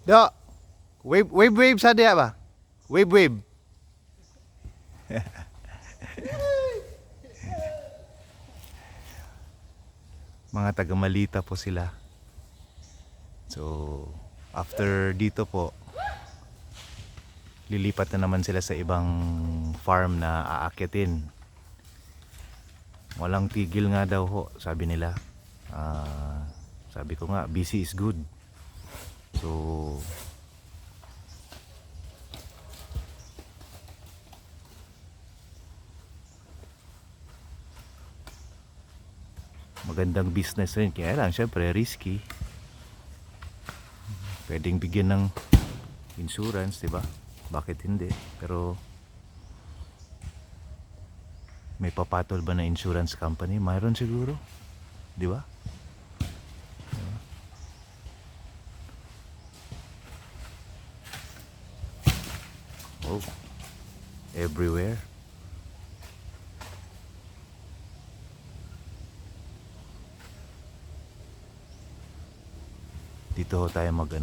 Do. Wave sa dia ba? Wave. Mga taga Malita po sila. So, after dito po, lilipat na naman sila sa ibang farm na aakyatin. Walang tigil nga daw ho, sabi nila. Sabi ko nga, busy is good. So, magandang business rin. Kaya lang, syempre, risky. Pwedeng bigyan ng insurance, diba? Bakit hindi? Pero, may papatol ba na insurance company? Mayroon siguro. Diba? Oh, everywhere. Dito ho tayo mag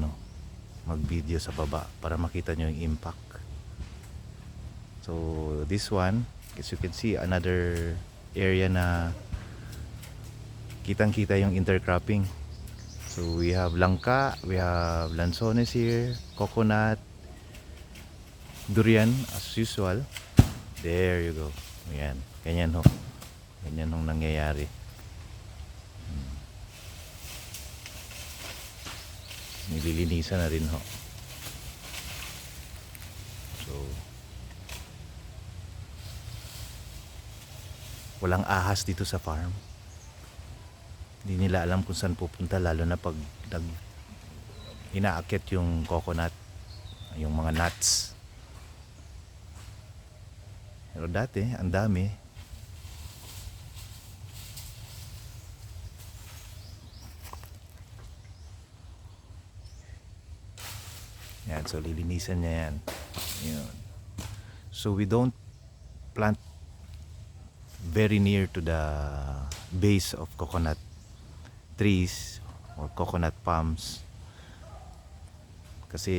video sa baba para makita nyo yung impact. So this one, as you can see, another area na kitang kita yung intercropping. So we have langka, we have lanzones here, coconut, durian as usual. There you go. Ayan, ganyan ho. Ganyan hong nangyayari. Nililinisan na rin ho. So, walang ahas dito sa farm. Hindi nila alam kung saan pupunta, lalo na pag inaakyat yung coconut, yung mga nuts. Pero dati, ang dami. Yan, so lilinisan niya yan. Yun. So we don't plant very near to the base of coconut trees or coconut palms. Kasi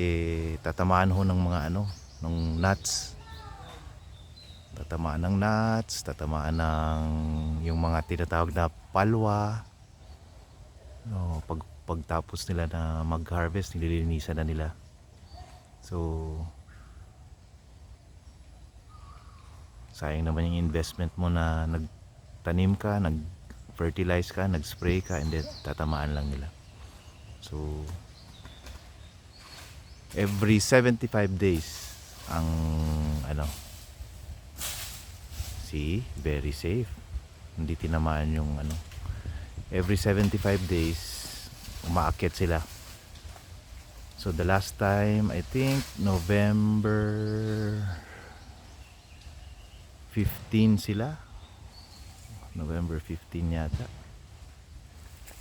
tatamaan ho ng mga ng nuts. Tatamaan ng nuts, tatamaan ng yung mga tinatawag na palwa. No, pagtapos nila na mag-harvest, nililinisan na nila. So, sayang naman yung investment mo na nagtanim ka, nag-fertilize ka, nag-spray ka, and then tatamaan lang nila. So, every 75 days ang see, very safe. Hindi tinamaan yung every 75 days umaakyat sila. So the last time, I think November 15 sila. November 15 yata.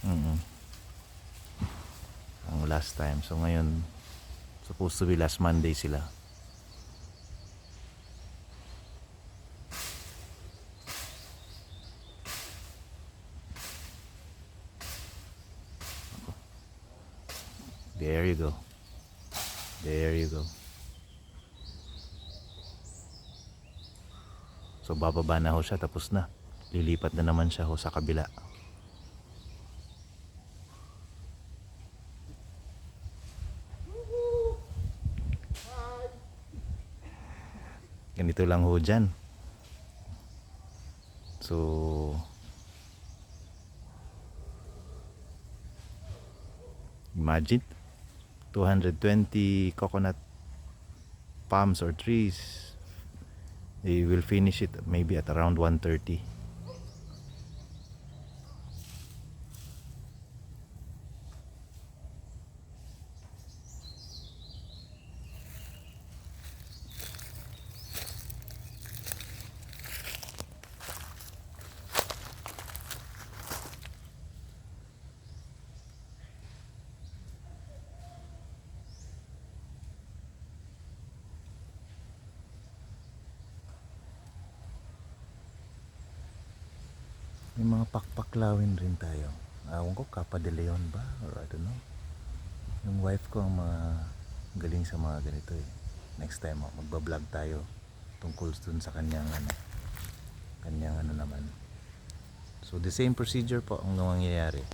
Ang last time. So ngayon, supposed to be last Monday sila. There you go. There you go. So bababa na ho siya, tapos na. Lilipat na naman siya ho sa kabila. Ganito lang ho dyan. So imagine 220 coconut palms or trees, they will finish it maybe at around 130. May mga pakpaklawin rin tayo. Ewan ko, Capa de Leon ba? Or I don't know. Yung wife ko ang mga Galing sa mga ganito eh. Next time magba-vlog tayo tungkol dun sa kanyang ano naman. So the same procedure po ang mangyayari.